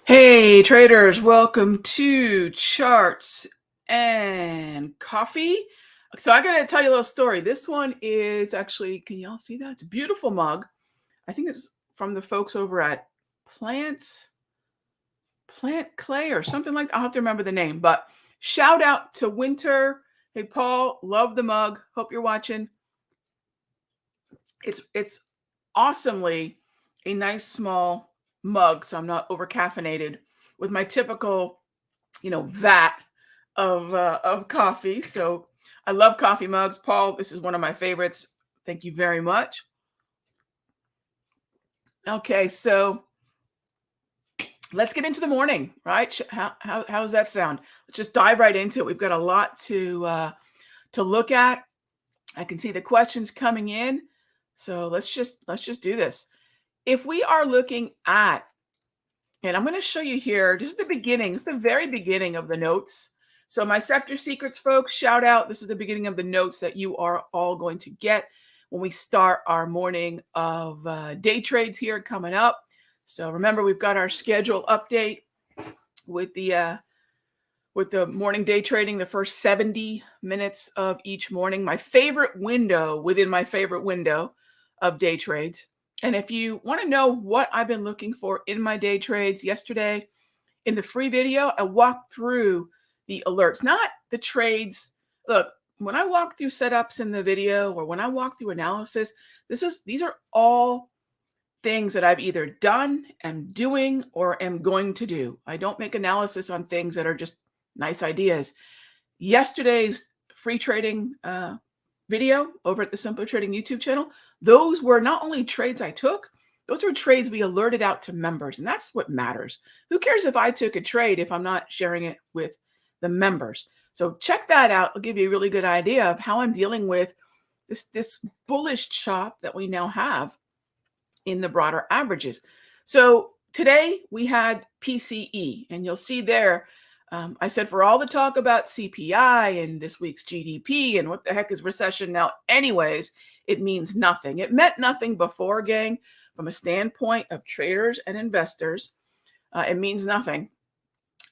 Hey traders, welcome to Charts and Coffee. So I gotta tell you a little story. This one is actually, can y'all see that? It's a beautiful mug. I think it's from the folks over at Plant Clay or something like that. I'll have to remember the name, but shout out to Winter. Hey Paul, love the mug. Hope you're watching. It's awesomely a nice small mug, so I'm not over caffeinated with my typical vat of coffee. So I love coffee mugs. Paul, this is one of my favorites. Thank you very much. Okay, so let's get into the morning, right? How's that sound? Let's just dive right into it. We've got a lot to look at. I can see the questions coming in. So let's just do this. If we are looking at, and I'm going to show you here, just the beginning, it's the very beginning of the notes. So my sector secrets folks, shout out. This is the beginning of the notes that you are all going to get when we start our morning of day trades here coming up. So remember, we've got our schedule update with the morning day trading, the first 70 minutes of each morning. My favorite window within my favorite window of day trades. And if you want to know what I've been looking for in my day trades, yesterday in the free video, I walked through the alerts, not the trades. Look, when I walk through setups in the video or when I walk through analysis, these are all things that I've either done, am doing, or am going to do. I don't make analysis on things that are just nice ideas. Yesterday's free trading video over at the Simple Trading YouTube channel, those were not only trades I took, those were trades we alerted out to members, and that's what matters. Who cares if I took a trade if I'm not sharing it with the members? So check that out. It'll give you a really good idea of how I'm dealing with this bullish chop that we now have in the broader averages. So today we had PCE, and you'll see there, I said for all the talk about CPI and this week's GDP and what the heck is recession now anyways, it means nothing. It meant nothing before, gang, from a standpoint of traders and investors. It means nothing.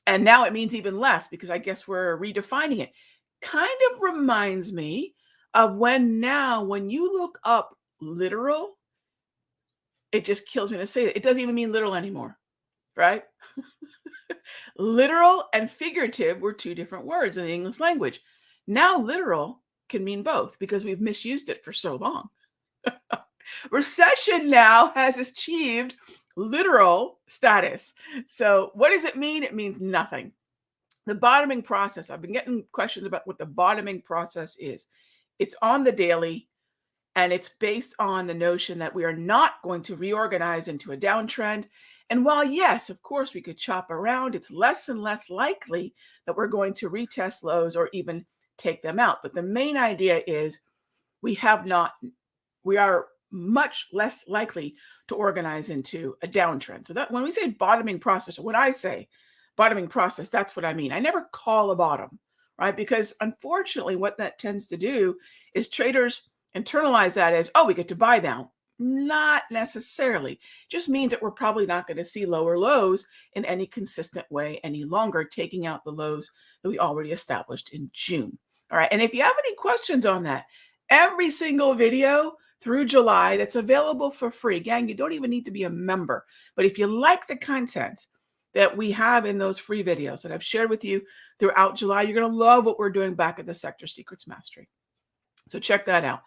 And now it means even less because I guess we're redefining it. Kind of reminds me of when you look up literal, it just kills me to say it. It doesn't even mean literal anymore, right? Literal and figurative were two different words in the English language. Now literal can mean both because we've misused it for so long. Recession now has achieved literal status. So what does it mean? It means nothing. The bottoming process, I've been getting questions about what the bottoming process is. It's on the daily, and it's based on the notion that we are not going to reorganize into a downtrend. And while, yes, of course, we could chop around, it's less and less likely that we're going to retest lows or even take them out. But the main idea is we are much less likely to organize into a downtrend. So that when we say bottoming process, or when I say bottoming process, that's what I mean. I never call a bottom, right? Because unfortunately, what that tends to do is traders internalize that as, oh, we get to buy now. Not necessarily. Just means that we're probably not going to see lower lows in any consistent way any longer, taking out the lows that we already established in June. All right. And if you have any questions on that, every single video through July that's available for free. Gang, you don't even need to be a member. But if you like the content that we have in those free videos that I've shared with you throughout July, you're going to love what we're doing back at the Sector Secrets Mastery. So check that out.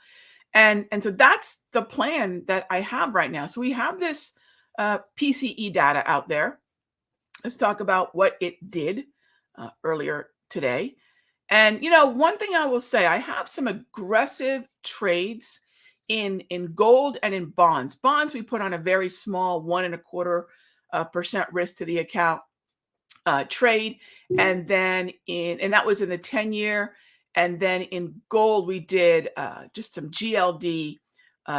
And so that's the plan that I have right now. So we have this PCE data out there. Let's talk about what it did earlier today. And, one thing I will say, I have some aggressive trades in gold and in bonds. Bonds, we put on a very small 1.25% risk to the account trade. And then and that was in the 10-year. And then in gold, we did just some GLD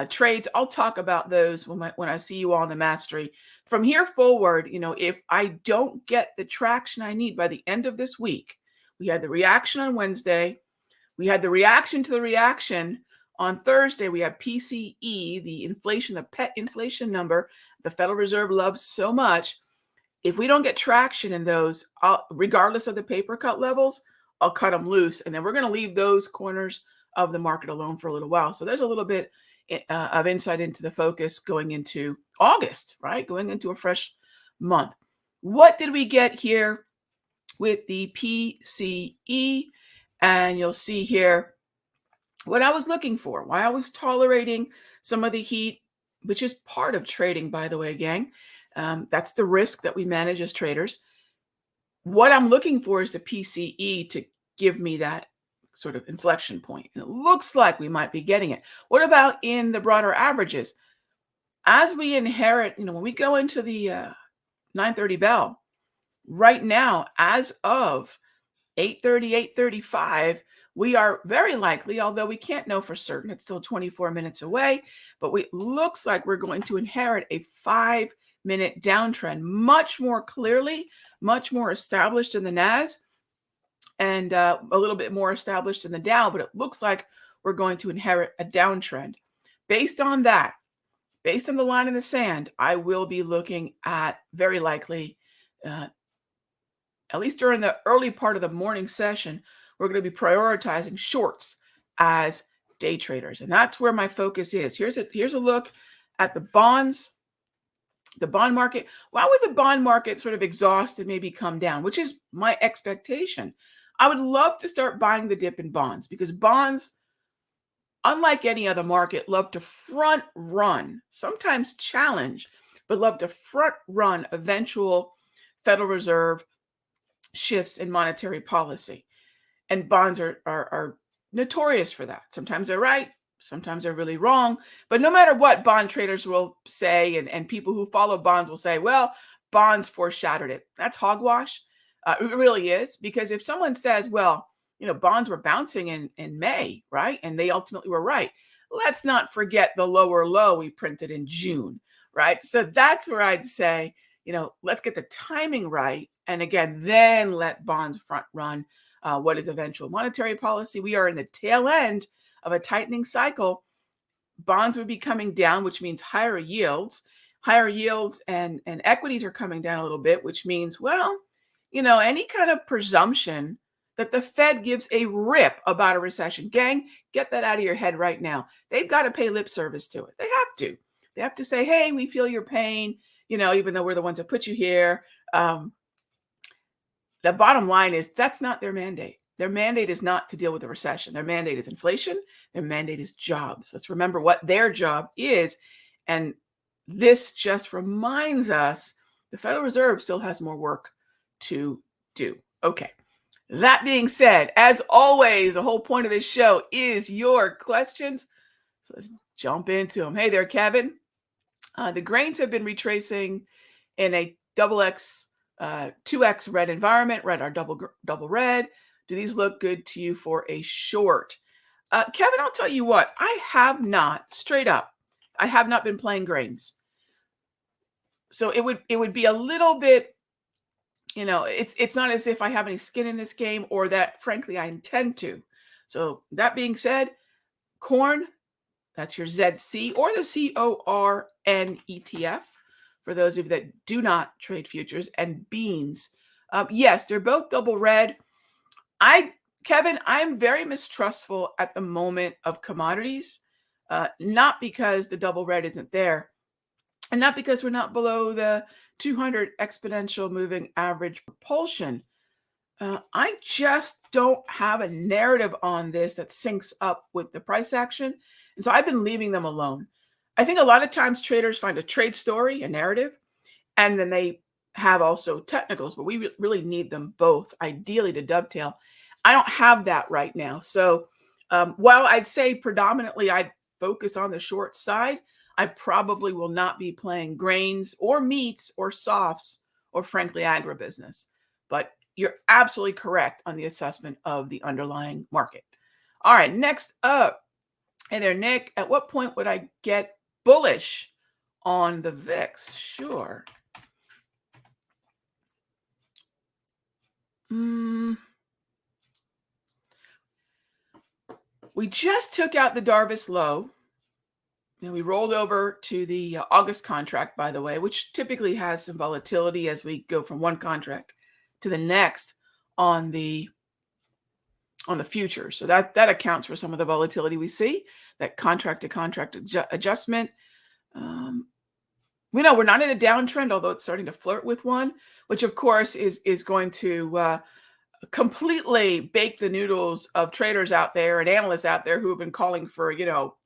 trades. I'll talk about those when I see you all in the mastery. From here forward, if I don't get the traction I need by the end of this week, we had the reaction on Wednesday. We had the reaction to the reaction on Thursday. We have PCE, the inflation, the pet inflation number the Federal Reserve loves so much. If we don't get traction in those, regardless of the paper cut levels, I'll cut them loose. And then we're going to leave those corners of the market alone for a little while. So there's a little bit of insight into the focus going into August, right? Going into a fresh month. What did we get here with the PCE? And you'll see here what I was looking for, why I was tolerating some of the heat, which is part of trading, by the way, gang. That's the risk that we manage as traders. What I'm looking for is the PCE to give me that sort of inflection point. And it looks like we might be getting it. What about in the broader averages? As we inherit, when we go into the 9:30 bell, right now, as of 8:30, 8:35, we are very likely, although we can't know for certain, it's still 24 minutes away, but it looks like we're going to inherit a 5-minute downtrend, much more clearly, much more established in the NAS, and a little bit more established in the Dow, but it looks like we're going to inherit a downtrend. Based on that, based on the line in the sand, I will be looking at very likely, at least during the early part of the morning session, we're going to be prioritizing shorts as day traders. And that's where my focus is. Here's a look at the bonds, the bond market. Why would the bond market sort of exhaust and maybe come down, which is my expectation? I would love to start buying the dip in bonds because bonds, unlike any other market, love to front run, sometimes challenge, but love to front run eventual Federal Reserve shifts in monetary policy. And bonds are notorious for that. Sometimes they're right, sometimes they're really wrong. But no matter what, bond traders will say, and people who follow bonds will say, well, bonds foreshadowed it. That's hogwash. It really is. Because if someone says, well, bonds were bouncing in May, right? And they ultimately were right. Let's not forget the lower low we printed in June, right? So that's where I'd say, let's get the timing right. And again, then let bonds front run what is eventual monetary policy. We are in the tail end of a tightening cycle. Bonds would be coming down, which means higher yields. Higher yields and equities are coming down a little bit, which means, well, any kind of presumption that the Fed gives a rip about a recession. Gang, get that out of your head right now. They've got to pay lip service to it. They have to. They have to say, hey, we feel your pain, even though we're the ones that put you here. The bottom line is that's not their mandate. Their mandate is not to deal with the recession. Their mandate is inflation. Their mandate is jobs. Let's remember what their job is. And this just reminds us the Federal Reserve still has more work to do. Okay. That being said, as always, the whole point of this show is your questions. So let's jump into them. Hey there, Kevin. The grains have been retracing in a double X 2x red environment. Red are double red. Do these look good to you for a short? Kevin, I'll tell you what, I have not, straight up, I have not been playing grains. So it would be a little bit, it's not as if I have any skin in this game or that, frankly, I intend to. So that being said, corn, that's your ZC or the CORN ETF. For those of you that do not trade futures, and beans. Yes, they're both double red. Kevin, I'm very mistrustful at the moment of commodities, not because the double red isn't there, and not because we're not below the 200 exponential moving average propulsion. I just don't have a narrative on this that syncs up with the price action. And so I've been leaving them alone. I think a lot of times traders find a trade story, a narrative, and then they have also technicals, but we really need them both, ideally, to dovetail. I don't have that right now. So while I'd say predominantly I'd focus on the short side, I probably will not be playing grains or meats or softs or, frankly, agribusiness. But you're absolutely correct on the assessment of the underlying market. All right, next up. Hey there, Nick. At what point would I get bullish on the VIX? Sure. We just took out the Darvis low. And we rolled over to the August contract, by the way, which typically has some volatility as we go from one contract to the next on the future. So that accounts for some of the volatility we see, that contract to contract adjustment. We know we're not in a downtrend, although it's starting to flirt with one, which of course is going to completely bake the noodles of traders out there and analysts out there who have been calling for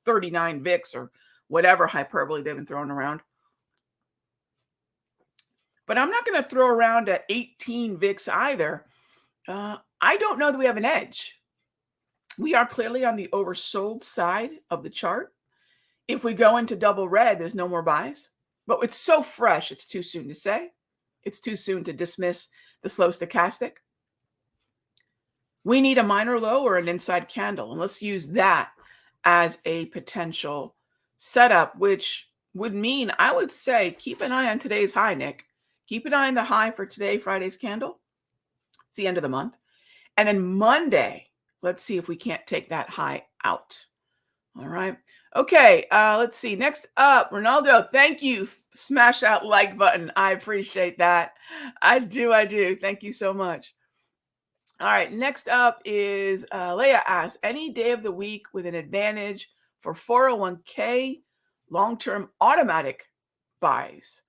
39 VIX or whatever hyperbole they've been throwing around. But I'm not going to throw around at 18 VIX either. I don't know that we have an edge. We are clearly on the oversold side of the chart. If we go into double red, there's no more buys. But it's so fresh, it's too soon to say. It's too soon to dismiss the slow stochastic. We need a minor low or an inside candle, and let's use that as a potential setup, which would mean, I would say, keep an eye on today's high, Nick. Keep an eye on the high for today, Friday's candle. It's the end of the month. And then Monday, let's see if we can't take that high out. All right. Okay, let's see. Next up, Ronaldo, thank you. Smash that like button. I appreciate that. I do. Thank you so much. All right, next up is Leah asks, any day of the week with an advantage for 401k long-term automatic buys?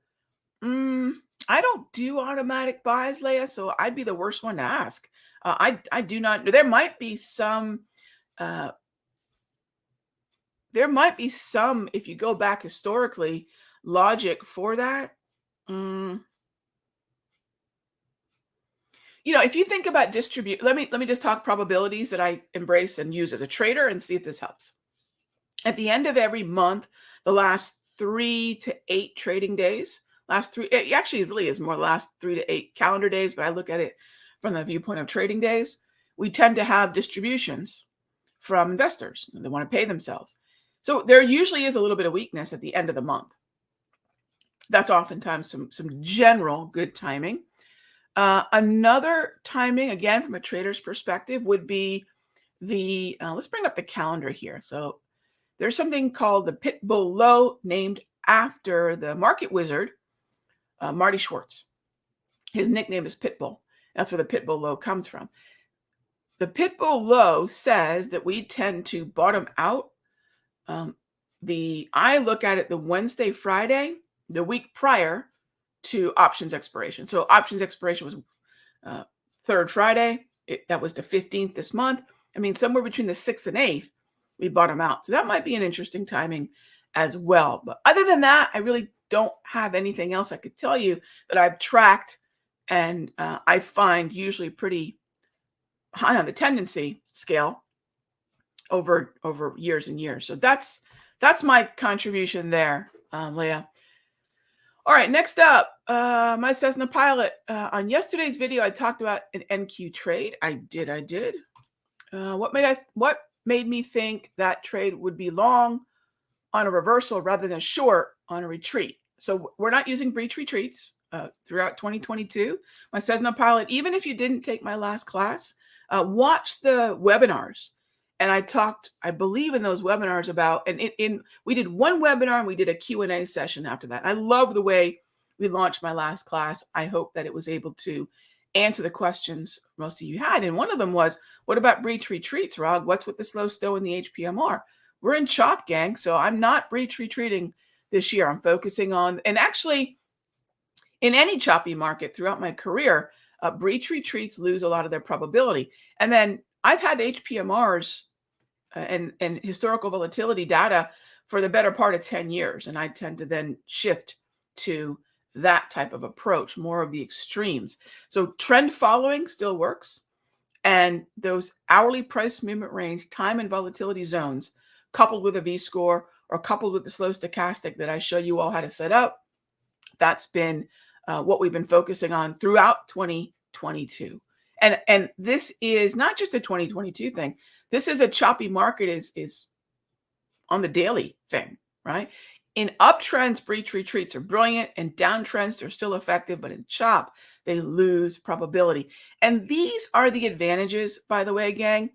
I don't do automatic buys, Leah, so I'd be the worst one to ask. I do not. There might be some, if you go back historically, logic for that. If you think about let me just talk probabilities that I embrace and use as a trader and see if this helps. At the end of every month, the last 3 to 8 trading days, it actually really is more last 3 to 8 calendar days, but I look at it from the viewpoint of trading days. We tend to have distributions from investors. They want to pay themselves. So there usually is a little bit of weakness at the end of the month. That's oftentimes some general good timing. Another timing, again, from a trader's perspective, would be let's bring up the calendar here. So there's something called the Pitbull Low, named after the market wizard, Marty Schwartz. His nickname is Pitbull. That's where the Pitbull Low comes from. The Pitbull Low says that we tend to bottom out. I look at it the Wednesday, Friday, the week prior to options expiration. So options expiration was third Friday. That was the 15th this month. I mean, somewhere between the 6th and 8th, we bottom out. So that might be an interesting timing as well. But other than that, I really don't have anything else I could tell you that I've tracked, and I find usually pretty high on the tendency scale over years and years. So that's my contribution there, Leah. All right, next up, my Cessna pilot. On yesterday's video, I talked about an NQ trade. I did. What made me think that trade would be long on a reversal rather than short on a retreat? So we're not using breach retreats throughout 2022. My Cessna pilot, even if you didn't take my last class, watch the webinars. And I talked, I believe, in those webinars about, and we did one webinar and we did a Q&A session after that. I love the way we launched my last class. I hope that it was able to answer the questions most of you had. And one of them was, what about breach retreats, Rog? What's with the slow stow in the HPMR? We're in chop, gang. So I'm not breach retreating this year. I'm focusing on, and actually in any choppy market throughout my career, breach retreats lose a lot of their probability. And then I've had HPMRs and historical volatility data for the better part of 10 years. And I tend to then shift to that type of approach, more of the extremes. So trend following still works. And those hourly price movement range, time and volatility zones, coupled with a V-score or coupled with the slow stochastic that I show you all how to set up, that's been what we've been focusing on throughout 2022. And this is not just a 2022 thing. This is a choppy market is on the daily thing, right? In uptrends, breach retreats are brilliant, and downtrends, they're still effective, but in chop, they lose probability. And these are the advantages, by the way, gang,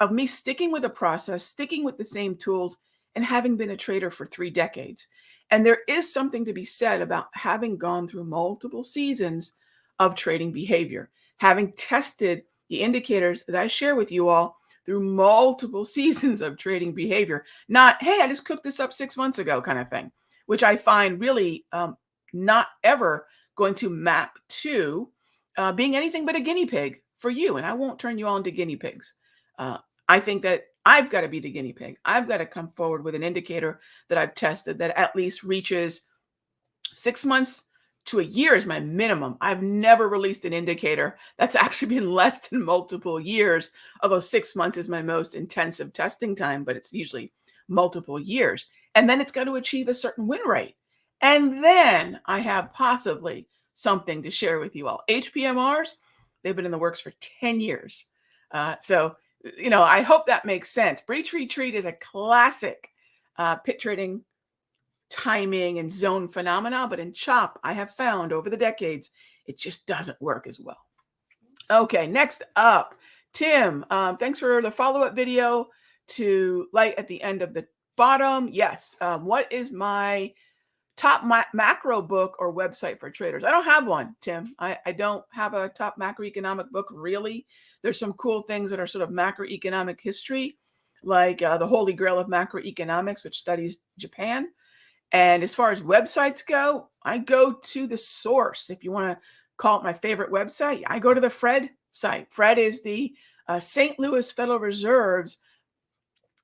of me sticking with the process, sticking with the same tools, and having been a trader for 3 decades. And there is something to be said about having gone through multiple seasons of trading behavior, having tested the indicators that I share with you all through multiple seasons of trading behavior. Not, hey, I just cooked this up 6 months ago kind of thing, which I find really not ever going to map to being anything but a guinea pig for you. And I won't turn you all into guinea pigs. Uh, I think that I've got to be the guinea pig. I've got to come forward with an indicator that I've tested that at least reaches 6 months to a year is my minimum. I've never released an indicator that's actually been less than multiple years, although 6 months is my most intensive testing time, but it's usually multiple years. And then it's got to achieve a certain win rate. And then I have possibly something to share with you all. HPMRs, they've been in the works for 10 years. So, I hope that makes sense. Breach retreat is a classic pit trading timing and zone phenomena, but in chop, I have found over the decades, it just doesn't work as well. Okay, next up, Tim, thanks for the follow-up video to light at the end of the bottom. Yes, what is my top macro book or website for traders? I don't have one, Tim. I don't have a top macroeconomic book, really. There's some cool things that are sort of macroeconomic history, like the Holy Grail of Macroeconomics, which studies Japan. And as far as websites go, I go to the source. If you want to call it my favorite website, I go to the Fred site. Fred is the St. Louis Federal Reserve's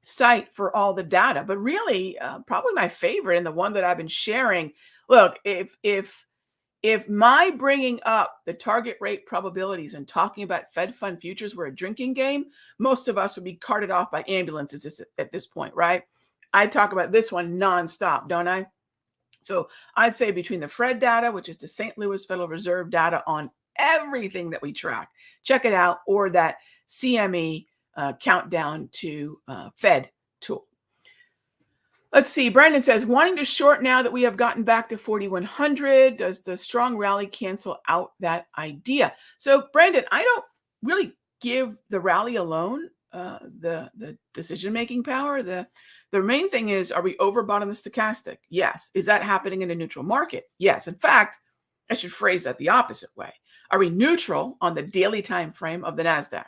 site for all the data, but really probably my favorite and the one that I've been sharing. Look, if my bringing up the target rate probabilities and talking about Fed fund futures were a drinking game, most of us would be carted off by ambulances at this point, right? I talk about this one nonstop, don't I? So I'd say between the Fred data, which is the St. Louis Federal Reserve data on everything that we track, check it out, or that CME countdown to Fed tool. Let's see. Brandon says, wanting to short now that we have gotten back to 4,100. Does the strong rally cancel out that idea? So, Brandon, I don't really give the rally alone the decision-making power. The main thing is, are we overbought on the stochastic? Yes. Is that happening in a neutral market? Yes. In fact, I should phrase that the opposite way. Are we neutral on the daily time frame of the NASDAQ?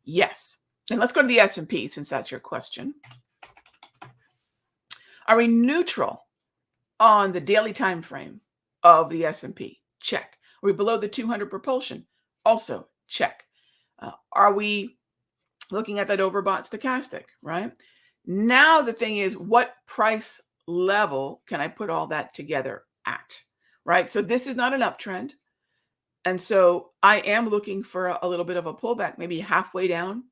Yes. And let's go to the S&P since that's your question. Are we neutral on the daily time frame of the S&P? Check. Are we below the 200 propulsion? Also check. Are we looking at that overbought stochastic, right? Now the thing is, what price level can I put all that together at, right? So this is not an uptrend. And so I am looking for a little bit of a pullback, maybe halfway down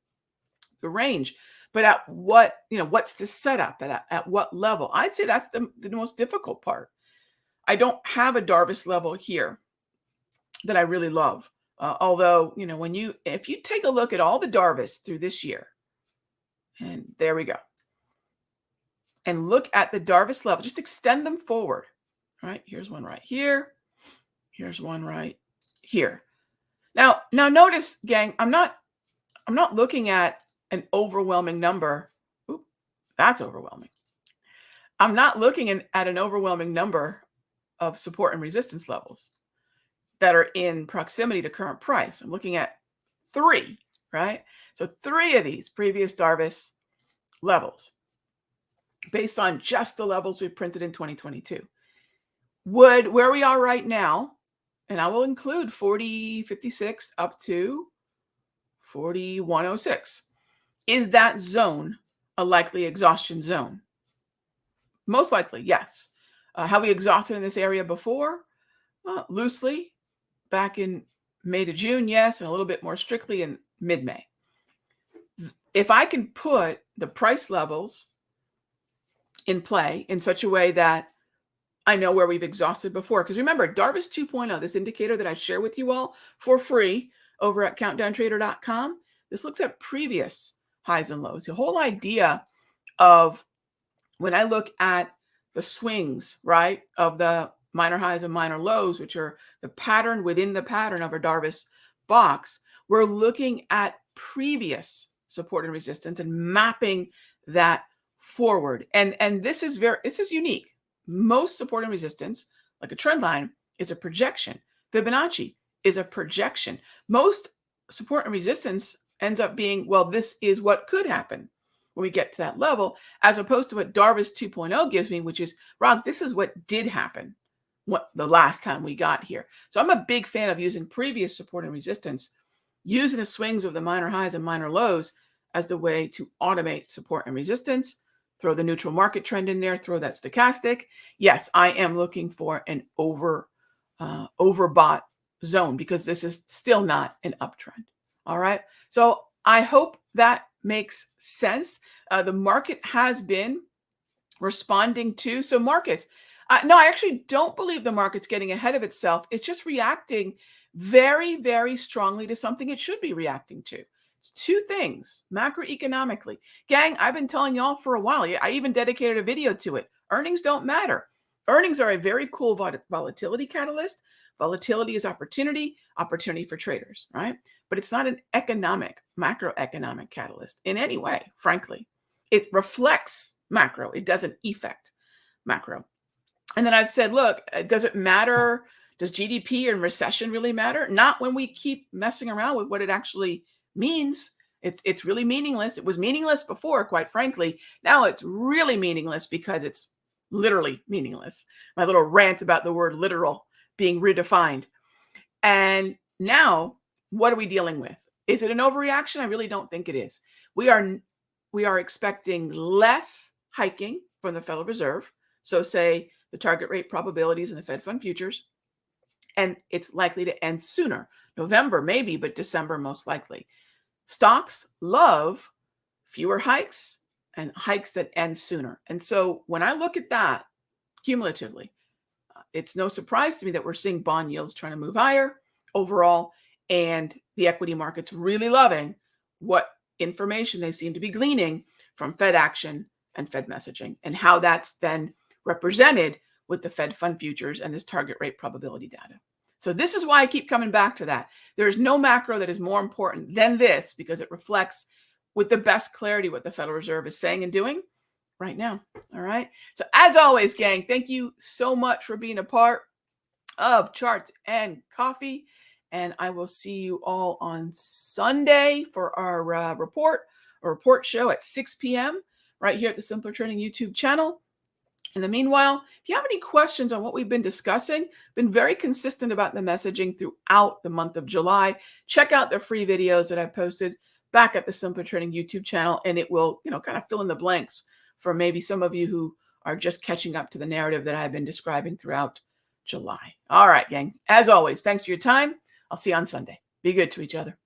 the range. But at what, what's the setup at what level? I'd say that's the most difficult part. I don't have a Darvis level here that I really love. Although, if you take a look at all the Darvis through this year, and there we go, and look at the Darvis level, just extend them forward, right? Here's one right here. Here's one right here. Now notice, gang, I'm not looking at an overwhelming number. Oop, that's overwhelming. I'm not looking at an overwhelming number of support and resistance levels that are in proximity to current price. I'm looking at 3, right? So 3 of these previous Darvis levels based on just the levels we printed in 2022. Would where we are right now, and I will include 40.56 up to 41.06. Is that zone a likely exhaustion zone? Most likely, yes. Have we exhausted in this area before? Loosely, back in May to June, yes, and a little bit more strictly in mid-May. If I can put the price levels in play in such a way that I know where we've exhausted before, because remember, Darvis 2.0, this indicator that I share with you all for free over at countdowntrader.com, this looks at previous highs and lows. The whole idea of when I look at the swings, right, of the minor highs and minor lows, which are the pattern within the pattern of a Darvis box, we're looking at previous support and resistance and mapping that forward. And this is unique. Most support and resistance, like a trend line, is a projection. Fibonacci is a projection. Most support and resistance ends up being, well, this is what could happen when we get to that level, as opposed to what Darvis 2.0 gives me, which is, Rog, this is what did happen the last time we got here. So I'm a big fan of using previous support and resistance, using the swings of the minor highs and minor lows as the way to automate support and resistance. Throw the neutral market trend in there, throw that stochastic. Yes, I am looking for an overbought zone because this is still not an uptrend. All right. So I hope that makes sense. The market has been responding to. So Marcus, no, I actually don't believe the market's getting ahead of itself. It's just reacting very, very strongly to something it should be reacting to. It's two things macroeconomically. Gang, I've been telling y'all for a while. I even dedicated a video to it. Earnings don't matter. Earnings are a very cool volatility catalyst. Volatility is opportunity, opportunity for traders, right? But it's not an macroeconomic catalyst in any way, frankly. It reflects macro. It doesn't affect macro. And then I've said, look, does it matter? Does GDP and recession really matter? Not when we keep messing around with what it actually means. It's really meaningless. It was meaningless before, quite frankly. Now it's really meaningless because it's literally meaningless. My little rant about the word literal being redefined. And now, what are we dealing with? Is it an overreaction? I really don't think it is. We are expecting less hiking from the Federal Reserve. So say the target rate probabilities in the Fed fund futures, and it's likely to end sooner. November, maybe, but December, most likely. Stocks love fewer hikes and hikes that end sooner. And so when I look at that cumulatively, it's no surprise to me that we're seeing bond yields trying to move higher overall, and the equity market's really loving what information they seem to be gleaning from Fed action and Fed messaging, and how that's then represented with the Fed fund futures and this target rate probability data. So this is why I keep coming back to that. There is no macro that is more important than this, because it reflects with the best clarity what the Federal Reserve is saying and doing right now. All right. So as always, gang, thank you so much for being a part of Charts and Coffee. And I will see you all on Sunday for our report show at 6 p.m. right here at the Simpler Trading YouTube channel. In the meanwhile, if you have any questions on what we've been discussing, been very consistent about the messaging throughout the month of July. Check out the free videos that I posted back at the Simpler Trading YouTube channel, and it will, kind of fill in the blanks for maybe some of you who are just catching up to the narrative that I've been describing throughout July. All right, gang. As always, thanks for your time. I'll see you on Sunday. Be good to each other.